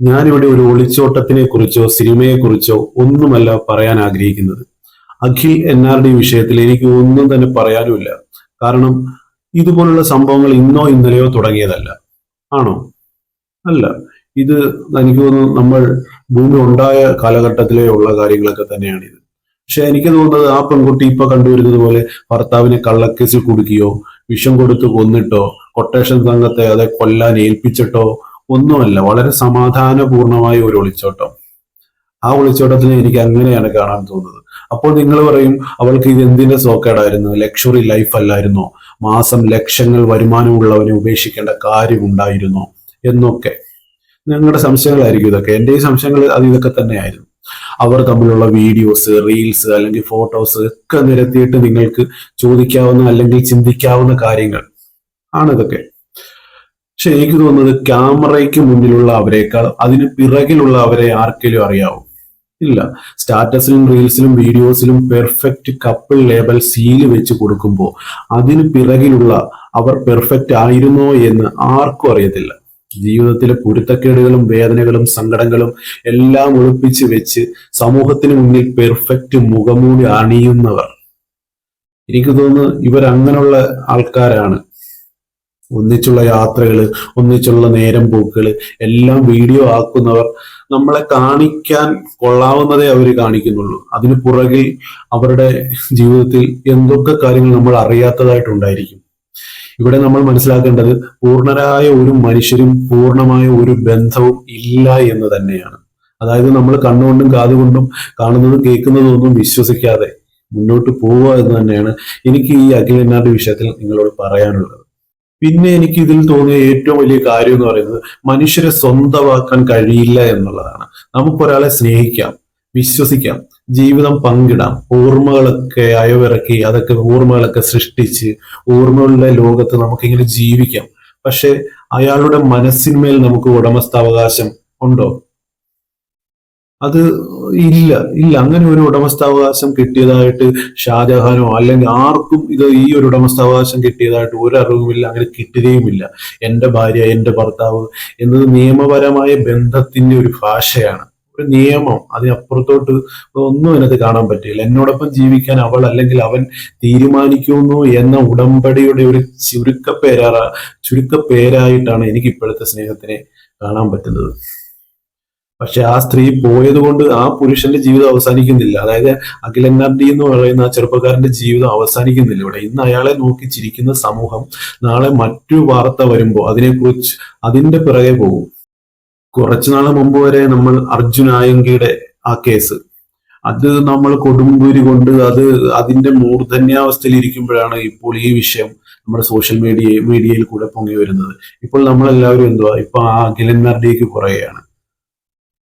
ഞാനിവിടെ ഒരു ഒളിച്ചോട്ടത്തിനെ കുറിച്ചോ സിനിമയെ കുറിച്ചോ ഒന്നുമല്ല പറയാൻ ആഗ്രഹിക്കുന്നത്. അഖിൽ NRD വിഷയത്തിൽ എനിക്ക് ഒന്നും തന്നെ പറയാനുമില്ല. കാരണം ഇതുപോലുള്ള സംഭവങ്ങൾ ഇന്നോ ഇന്നലെയോ തുടങ്ങിയതല്ല. ആണോ? അല്ല. ഇത് എനിക്ക് തോന്നുന്നു നമ്മൾ ഭൂമി ഉണ്ടായ കാലഘട്ടത്തിലേ ഉള്ള കാര്യങ്ങളൊക്കെ തന്നെയാണിത്. പക്ഷെ എനിക്ക് തോന്നുന്നത് ആ പെൺകുട്ടി ഇപ്പൊ കണ്ടുവരുന്നത് പോലെ ഭർത്താവിനെ കള്ളക്കേസിൽ കുടുക്കിയോ വിഷം കൊടുത്ത് കൊന്നിട്ടോ കൊട്ടേഷൻ സംഘത്തെ അതെ കൊല്ലാൻ ഏൽപ്പിച്ചിട്ടോ ഒന്നുമല്ല. വളരെ സമാധാനപൂർണമായ ഒരു ഒളിച്ചോട്ടം. ആ ഒളിച്ചോട്ടത്തിന് എനിക്ക് അങ്ങനെയാണ് കാണാൻ തോന്നുന്നത്. അപ്പോൾ നിങ്ങൾ പറയും, അവൾക്ക് ഇത് എന്തിന്റെ സോക്കേടായിരുന്നു, ലക്ഷറി ലൈഫ് അല്ലായിരുന്നോ, മാസം ലക്ഷങ്ങൾ വരുമാനമുള്ളവനെ ഉപേക്ഷിക്കേണ്ട കാര്യമുണ്ടായിരുന്നോ എന്നൊക്കെ നിങ്ങളുടെ സംശയങ്ങളായിരിക്കും ഇതൊക്കെ. എൻ്റെ ഈ സംശയങ്ങൾ അത് ഇതൊക്കെ തന്നെയായിരുന്നു. അവർ തമ്മിലുള്ള വീഡിയോസ്, റീൽസ് അല്ലെങ്കിൽ ഫോട്ടോസ് ഒക്കെ നിരത്തിയിട്ട് നിങ്ങൾക്ക് ചോദിക്കാവുന്ന അല്ലെങ്കിൽ ചിന്തിക്കാവുന്ന കാര്യങ്ങൾ ആണ് ഇതൊക്കെ. പക്ഷെ എനിക്ക് തോന്നുന്നത് ക്യാമറയ്ക്ക് മുന്നിലുള്ള അവരെക്കാൾ അതിന് പിറകിലുള്ള അവരെ ആർക്കെങ്കിലും അറിയാവോ? ഇല്ല. സ്റ്റാറ്റസിലും റീൽസിലും വീഡിയോസിലും പെർഫെക്റ്റ് കപ്പിൾ ലേബൽ സീല് വെച്ച് കൊടുക്കുമ്പോൾ അതിന് പിറകിലുള്ള അവർ പെർഫെക്റ്റ് ആയിരുന്നോ എന്ന് ആർക്കും അറിയത്തില്ല. ജീവിതത്തിലെ കുരുത്തക്കേടുകളും വേദനകളും സങ്കടങ്ങളും എല്ലാം ഒളിപ്പിച്ച് വെച്ച് സമൂഹത്തിന് മുന്നിൽ പെർഫെക്റ്റ് മുഖമൂടി അണിയുന്നവർ. എനിക്ക് തോന്നുന്നു ഇവർ അങ്ങനെയുള്ള ആൾക്കാരാണ്. ഒന്നിച്ചുള്ള യാത്രകള്, ഒന്നിച്ചുള്ള നേരം പോക്കുകള് എല്ലാം വീഡിയോ ആക്കുന്നവർ നമ്മളെ കാണിക്കാൻ കൊള്ളാവുന്നതേ അവർ കാണിക്കുന്നുള്ളൂ. അതിന് പുറകിൽ അവരുടെ ജീവിതത്തിൽ എന്തൊക്കെ കാര്യങ്ങൾ നമ്മൾ അറിയാത്തതായിട്ടുണ്ടായിരിക്കും. ഇവിടെ നമ്മൾ മനസ്സിലാക്കേണ്ടത് പൂർണ്ണരായ ഒരു മനുഷ്യരും പൂർണ്ണമായ ഒരു ബന്ധവും ഇല്ല എന്ന് തന്നെയാണ്. അതായത് നമ്മൾ കണ്ണുകൊണ്ടും കാതുകൊണ്ടും കാണുന്നതും കേൾക്കുന്നതും ഒന്നും വിശ്വസിക്കാതെ മുന്നോട്ട് പോവുക എന്ന് തന്നെയാണ് എനിക്ക് ഈ അഖിൽ NRD വിഷയത്തിൽ നിങ്ങളോട് പറയാനുള്ളത്. പിന്നെ എനിക്ക് ഇതിൽ തോന്നിയ ഏറ്റവും വലിയ കാര്യം എന്ന് പറയുന്നത് മനുഷ്യരെ സ്വന്തമാക്കാൻ കഴിയില്ല എന്നുള്ളതാണ്. നമുക്കൊരാളെ സ്നേഹിക്കാം, വിശ്വസിക്കാം, ജീവിതം പങ്കിടാം, ഓർമ്മകളൊക്കെ അയവിറക്കി അതൊക്കെ ഓർമ്മകളൊക്കെ സൃഷ്ടിച്ച് ഓർമ്മകളുടെ ലോകത്ത് നമുക്കിങ്ങനെ ജീവിക്കാം. പക്ഷെ അയാളുടെ മനസ്സിന്മേൽ നമുക്ക് ഉടമസ്ഥാവകാശം ഉണ്ടോ? അത് ഇല്ല. ഇല്ല, അങ്ങനെ ഒരു ഉടമസ്ഥാവകാശം കിട്ടിയതായിട്ട് ഷാജഹാനോ അല്ലെങ്കിൽ ആർക്കും ഇത് ഈ ഒരു ഉടമസ്ഥാവകാശം കിട്ടിയതായിട്ട് ഒരു അറിവുമില്ല, അങ്ങനെ കിട്ടുകയുമില്ല. എന്റെ ഭാര്യ, എന്റെ ഭർത്താവ് എന്നത് നിയമപരമായ ബന്ധത്തിന്റെ ഒരു ഭാഷയാണ്, ഒരു നിയമം. അതിനപ്പുറത്തോട്ട് ഒന്നും അതിനകത്ത് കാണാൻ പറ്റില്ല. എന്നോടൊപ്പം ജീവിക്കാൻ അവൾ അല്ലെങ്കിൽ അവൻ തീരുമാനിക്കുന്നു എന്ന ഉടമ്പടിയുടെ ഒരു ചുരുക്കപ്പേരായിട്ടാണ് എനിക്ക് ഇപ്പോഴത്തെ സ്നേഹത്തിനെ കാണാൻ പറ്റുന്നത്. പക്ഷെ ആ സ്ത്രീ പോയത് കൊണ്ട് ആ പുരുഷന്റെ ജീവിതം അവസാനിക്കുന്നില്ല. അതായത് അഖിൽ NRD എന്ന് പറയുന്ന ആ ചെറുപ്പക്കാരന്റെ ജീവിതം അവസാനിക്കുന്നില്ല ഇവിടെ. ഇന്ന് അയാളെ നോക്കി ചിരിക്കുന്ന സമൂഹം നാളെ മറ്റു വാർത്ത വരുമ്പോൾ അതിനെക്കുറിച്ച് അതിന്റെ പിറകെ പോകും. കുറച്ചുനാൾ മുമ്പ് വരെ നമ്മൾ അർജുൻ ആയങ്കിയുടെ ആ കേസ്, അത് നമ്മൾ കൊടുമ്പൂരി കൊണ്ട് അതിന്റെ മൂർധന്യാവസ്ഥയിൽ ഇരിക്കുമ്പോഴാണ് ഇപ്പോൾ ഈ വിഷയം നമ്മുടെ സോഷ്യൽ മീഡിയയിൽ കൂടെ പൊങ്ങി വരുന്നത്. ഇപ്പോൾ നമ്മളെല്ലാവരും എന്തുവാ, ഇപ്പൊ ആ അഖിൽ NRDക്ക് പുറകെയാണ്,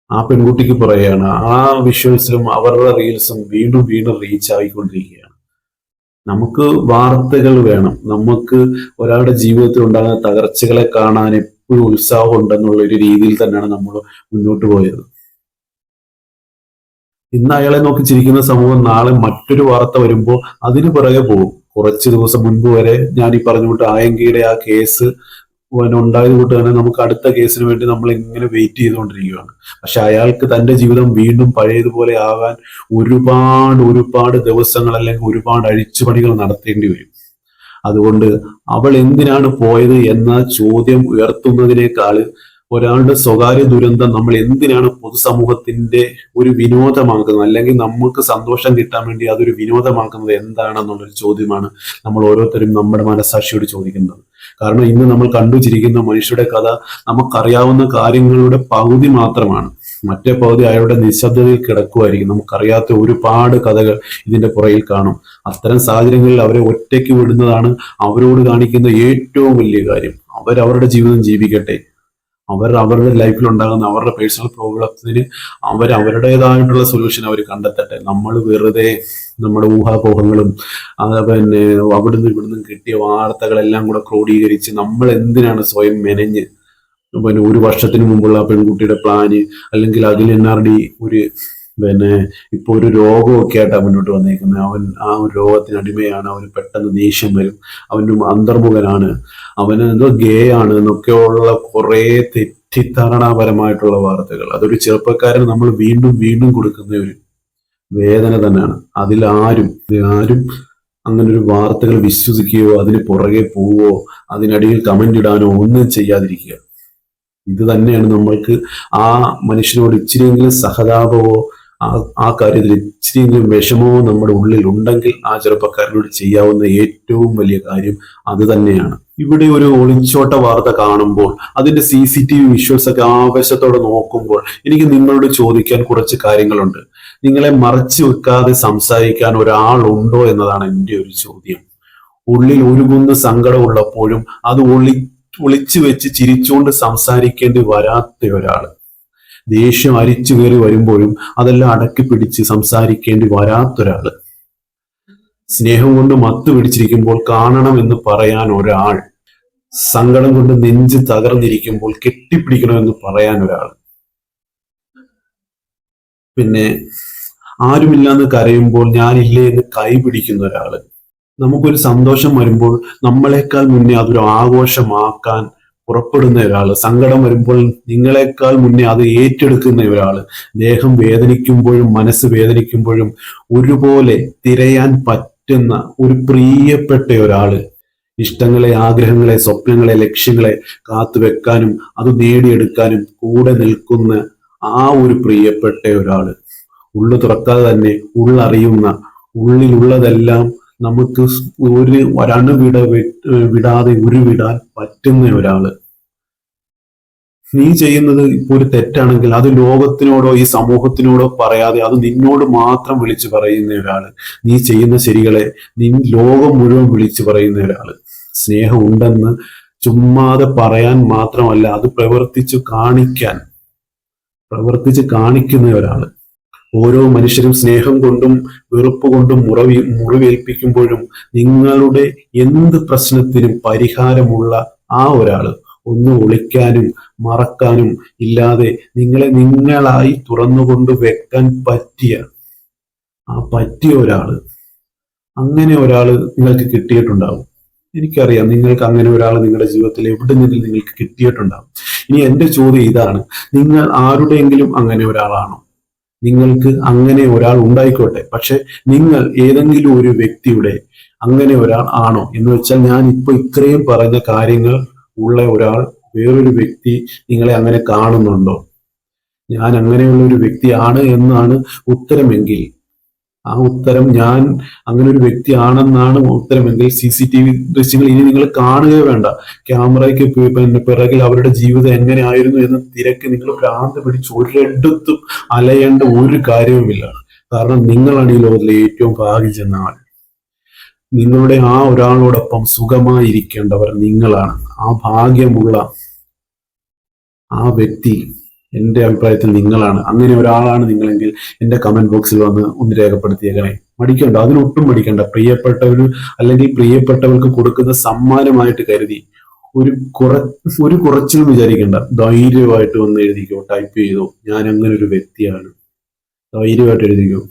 ആ പെൺകുട്ടിക്ക് പുറകെയാണ്. ആ വിഷ്വൽസിലും അവരുടെ റീൽസും വീണ്ടും വീണ്ടും റീച്ച് ആയിക്കൊണ്ടിരിക്കുകയാണ്. നമുക്ക് വാർത്തകൾ വേണം. നമുക്ക് ഒരാളുടെ ജീവിതത്തിൽ ഉണ്ടാകുന്ന തകർച്ചകളെ കാണാൻ എപ്പോഴും ഉത്സാഹം ഉണ്ടെന്നുള്ള ഒരു രീതിയിൽ തന്നെയാണ് നമ്മൾ മുന്നോട്ട് പോയത്. ഇന്ന് അയാളെ നോക്കി ചിരിക്കുന്ന സമൂഹം നാളെ മറ്റൊരു വാർത്ത വരുമ്പോൾ അതിന് പുറകെ പോകും. കുറച്ച് ദിവസം മുൻപ് വരെ ഞാൻ ഈ പറഞ്ഞുകൊണ്ട് ആയങ്കിയുടെ ആ കേസ് ഉണ്ടായത് കൊണ്ട് തന്നെ നമുക്ക് അടുത്ത കേസിന് വേണ്ടി നമ്മൾ ഇങ്ങനെ വെയിറ്റ് ചെയ്തുകൊണ്ടിരിക്കുകയാണ്. പക്ഷെ അയാൾക്ക് തന്റെ ജീവിതം വീണ്ടും പഴയതുപോലെ ആകാൻ ഒരുപാട് ഒരുപാട് ദിവസങ്ങൾ അല്ലെങ്കിൽ ഒരുപാട് അഴിച്ചുപണികൾ നടത്തേണ്ടി വരും. അതുകൊണ്ട് അവൾ എന്തിനാണ് പോയത് എന്ന ചോദ്യം ഉയർത്തുന്നതിനേക്കാൾ ഒരാളുടെ സ്വകാര്യ ദുരന്തം നമ്മൾ എന്തിനാണ് പൊതുസമൂഹത്തിന്റെ ഒരു വിനോദമാക്കുന്നത്, അല്ലെങ്കിൽ നമുക്ക് സന്തോഷം കിട്ടാൻ വേണ്ടി അതൊരു വിനോദമാക്കുന്നത് എന്താണെന്നുള്ളൊരു ചോദ്യമാണ് നമ്മൾ ഓരോരുത്തരും നമ്മുടെ മനസാക്ഷിയോട് ചോദിക്കുന്നത്. കാരണം ഇന്ന് നമ്മൾ കണ്ടുചിരിക്കുന്ന മനുഷ്യരുടെ കഥ നമുക്കറിയാവുന്ന കാര്യങ്ങളുടെ പകുതി മാത്രമാണ്. മറ്റേ പകുതി അയാളുടെ നിശബ്ദതയിൽ കിടക്കുമായിരിക്കും. നമുക്കറിയാത്ത ഒരുപാട് കഥകൾ ഇതിന്റെ പുറകിൽ കാണും. അത്തരം സാഹചര്യങ്ങളിൽ അവരെ ഒറ്റയ്ക്ക് വിടുന്നതാണ് അവരോട് കാണിക്കുന്ന ഏറ്റവും വലിയ കാര്യം. അവരവരുടെ ജീവിതം ജീവിക്കട്ടെ. അവരുടെ ലൈഫിൽ ഉണ്ടാകുന്ന അവരുടെ പേഴ്സണൽ പ്രോബ്ലത്തിന് അവരുടേതായിട്ടുള്ള സൊല്യൂഷൻ അവർ കണ്ടെത്തട്ടെ. നമ്മൾ വെറുതെ നമ്മുടെ ഊഹാപോഹങ്ങളും പിന്നെ അവിടുന്ന് ഇവിടുന്ന് കിട്ടിയ വാർത്തകളെല്ലാം കൂടെ ക്രോഡീകരിച്ച് നമ്മൾ എന്തിനാണ് സ്വയം മെനഞ്ഞ് പിന്നെ ഒരു വർഷത്തിന് മുമ്പുള്ള ആ പെൺകുട്ടിയുടെ പ്ലാന് അല്ലെങ്കിൽ അതിൽ NRD ഒരു പിന്നെ ഇപ്പൊ ഒരു രോഗമൊക്കെ ആയിട്ടാണ് മുന്നോട്ട് വന്നേക്കുന്നത്. അവൻ ആ ഒരു രോഗത്തിന് അടിമയാണ്, അവന് പെട്ടെന്ന് ദേഷ്യം വരും, അവന് അന്തർമുഖനാണ്, അവന് എന്തോ ഗേ ആണ് എന്നൊക്കെയുള്ള കുറെ തെറ്റിദ്ധാരണാപരമായിട്ടുള്ള വാർത്തകൾ. അതൊരു ചെറുപ്പക്കാരന് നമ്മൾ വീണ്ടും വീണ്ടും കൊടുക്കുന്ന ഒരു വേദന തന്നെയാണ്. ആരും അങ്ങനെ ഒരു വാർത്തകൾ വിശ്വസിക്കുകയോ അതിന് പുറകെ പോവോ അതിനടിയിൽ കമന്റ് ഇടാനോ ഒന്നും ചെയ്യാതിരിക്കുക. ഇത് തന്നെയാണ് നമ്മൾക്ക് ആ മനുഷ്യനോട് ഇച്ചിരിയെങ്കിലും സഹതാപമോ ആ കാര്യത്തിൽ ഇച്ചിരിയെങ്കിലും വിഷമമോ നമ്മുടെ ഉള്ളിൽ ഉണ്ടെങ്കിൽ ആ ചെറുപ്പക്കാരനോട് ചെയ്യാവുന്ന ഏറ്റവും വലിയ കാര്യം അത് തന്നെയാണ്. ഇവിടെ ഒരു ഒളിച്ചോട്ട വാർത്ത കാണുമ്പോൾ അതിന്റെ CCTV വിഷ്വൽസ് ഒക്കെ ആവേശത്തോടെ നോക്കുമ്പോൾ എനിക്ക് നിങ്ങളോട് ചോദിക്കാൻ കുറച്ച് കാര്യങ്ങളുണ്ട്. നിങ്ങളെ മറച്ചു വെക്കാതെ സംസാരിക്കാൻ ഒരാളുണ്ടോ എന്നതാണ് എൻ്റെ ഒരു ചോദ്യം. ഉള്ളിൽ ഒരുകുന്ന സങ്കടമുള്ളപ്പോഴും അത് ഒളിച്ചു വെച്ച് ചിരിച്ചുകൊണ്ട് സംസാരിക്കേണ്ടി വരാത്ത ഒരാള്, ദേഷ്യം അരിച്ചു കയറി വരുമ്പോഴും അതെല്ലാം അടക്കി പിടിച്ച് സംസാരിക്കേണ്ടി വരാത്തൊരാള്, സ്നേഹം കൊണ്ട് മത്തു പിടിച്ചിരിക്കുമ്പോൾ കാണണം എന്ന് പറയാൻ ഒരാൾ, സങ്കടം കൊണ്ട് നെഞ്ച് തകർന്നിരിക്കുമ്പോൾ കെട്ടിപ്പിടിക്കണമെന്ന് പറയാൻ ഒരാൾ, പിന്നെ ആരുമില്ലാന്ന് കരയുമ്പോൾ ഞാനില്ലേ എന്ന് കൈ പിടിക്കുന്ന ഒരാള്, നമുക്കൊരു സന്തോഷം വരുമ്പോൾ നമ്മളെക്കാൾ മുന്നേ അതൊരു ആഘോഷമാക്കാൻ പുറപ്പെടുന്ന ഒരാള്, സങ്കടം വരുമ്പോൾ നിങ്ങളെക്കാൾ മുന്നേ അത് ഏറ്റെടുക്കുന്ന ഒരാള്, ദേഹം വേദനിക്കുമ്പോഴും മനസ്സ് വേദനിക്കുമ്പോഴും ഒരുപോലെ തിരയാൻ പറ്റുന്ന ഒരു പ്രിയപ്പെട്ട ഒരാള്, ഇഷ്ടങ്ങളെ, ആഗ്രഹങ്ങളെ, സ്വപ്നങ്ങളെ, ലക്ഷ്യങ്ങളെ കാത്തുവെക്കാനും അത് നേടിയെടുക്കാനും കൂടെ നിൽക്കുന്ന ആ ഒരു പ്രിയപ്പെട്ട ഒരാള്, ഉള്ളു തുറക്കാതെ തന്നെ ഉള്ളറിയുന്ന, ഉള്ളിലുള്ളതെല്ലാം നമുക്ക് വിടാതെ ഉരുവിടാൻ പറ്റുന്ന ഒരാള്. നീ ചെയ്യുന്നത് ഇപ്പൊ ഒരു തെറ്റാണെങ്കിൽ അത് ലോകത്തിനോടോ ഈ സമൂഹത്തിനോടോ പറയാതെ അത് നിന്നോട് മാത്രം വിളിച്ചു പറയുന്ന ഒരാള്, നീ ചെയ്യുന്ന ശരികളെ ലോകം മുഴുവൻ വിളിച്ചു പറയുന്ന ഒരാള്, സ്നേഹം ഉണ്ടെന്ന് ചുമ്മാതെ പറയാൻ മാത്രമല്ല അത് പ്രവർത്തിച്ചു കാണിക്കുന്ന ഒരാള്. ഓരോ മനുഷ്യരും സ്നേഹം കൊണ്ടും വെറുപ്പ് കൊണ്ടും മുറിവേൽപ്പിക്കുമ്പോഴും നിങ്ങളുടെ എന്ത് പ്രശ്നത്തിനും പരിഹാരമുള്ള ആ ഒരാള്, ഒന്ന് ഒളിക്കാനും മറക്കാനും ഇല്ലാതെ നിങ്ങളായി തുറന്നുകൊണ്ട് വെക്കാൻ പറ്റിയ ഒരാള്, അങ്ങനെ ഒരാള് നിങ്ങൾക്ക് കിട്ടിയിട്ടുണ്ടാവും. എനിക്കറിയാം നിങ്ങൾക്ക് അങ്ങനെ ഒരാൾ നിങ്ങളുടെ ജീവിതത്തിൽ എവിടെന്നെങ്കിലും നിങ്ങൾക്ക് കിട്ടിയിട്ടുണ്ടാവും. ഇനി എന്റെ ചോദ്യം ഇതാണ്, നിങ്ങൾ ആരുടെയെങ്കിലും അങ്ങനെ ഒരാളാണോ? നിങ്ങൾക്ക് അങ്ങനെ ഒരാൾ ഉണ്ടായിക്കോട്ടെ, പക്ഷെ നിങ്ങൾ ഏതെങ്കിലും ഒരു വ്യക്തിയുടെ അങ്ങനെ ഒരാൾ ആണോ എന്ന് വെച്ചാൽ, ഞാൻ ഇപ്പൊ ഇത്രയും പറഞ്ഞ കാര്യങ്ങൾ ഉള്ള ഒരാൾ, വേറൊരു വ്യക്തി നിങ്ങളെ അങ്ങനെ കാണുന്നുണ്ടോ? ഞാൻ അങ്ങനെയുള്ള ഒരു വ്യക്തിയാണ് എന്നാണ് ഉത്തരമെങ്കിൽ, ആ ഉത്തരം ഞാൻ അങ്ങനെ ഒരു വ്യക്തിയാണെന്നാണ് ഉത്തരമെങ്കിൽ, CCTV ദൃശ്യങ്ങൾ ഇനി നിങ്ങൾ കാണുകയോ വേണ്ട. ക്യാമറയ്ക്ക് പിറകിൽ അവരുടെ ജീവിതം എങ്ങനെയായിരുന്നു എന്ന് തിരക്ക് നിങ്ങൾ ഭ്രാന്ത് പിടിച്ച് ഒരിടത്തും അലയേണ്ട ഒരു കാര്യവുമില്ല. കാരണം നിങ്ങളാണ് ഈ ലോകത്തിലെ ഏറ്റവും ഭാഗ്യം ചെന്ന ആൾ. നിങ്ങളുടെ ആ ഒരാളോടൊപ്പം സുഖമായിരിക്കേണ്ടവർ നിങ്ങളാണ്. ആ ഭാഗ്യമുള്ള ആ വ്യക്തി എന്റെ അഭിപ്രായത്തിൽ നിങ്ങളാണ്. അങ്ങനെ ഒരാളാണ് നിങ്ങളെങ്കിൽ എന്റെ കമന്റ് ബോക്സിൽ വന്ന് ഒന്ന് രേഖപ്പെടുത്തിയേക്കണേ. മടിക്കണ്ട, അതിനൊട്ടും മടിക്കണ്ട. പ്രിയപ്പെട്ടവര് അല്ലെങ്കിൽ പ്രിയപ്പെട്ടവർക്ക് കൊടുക്കുന്ന സമ്മാനമായിട്ട് കരുതി ഒരു കുറച്ചിലും വിചാരിക്കണ്ട. ധൈര്യമായിട്ട് വന്ന് എഴുതിക്കോ, ടൈപ്പ് ചെയ്തോ, ഞാൻ അങ്ങനെ ഒരു വ്യക്തിയാണ്, ധൈര്യമായിട്ട് എഴുതിക്കോ.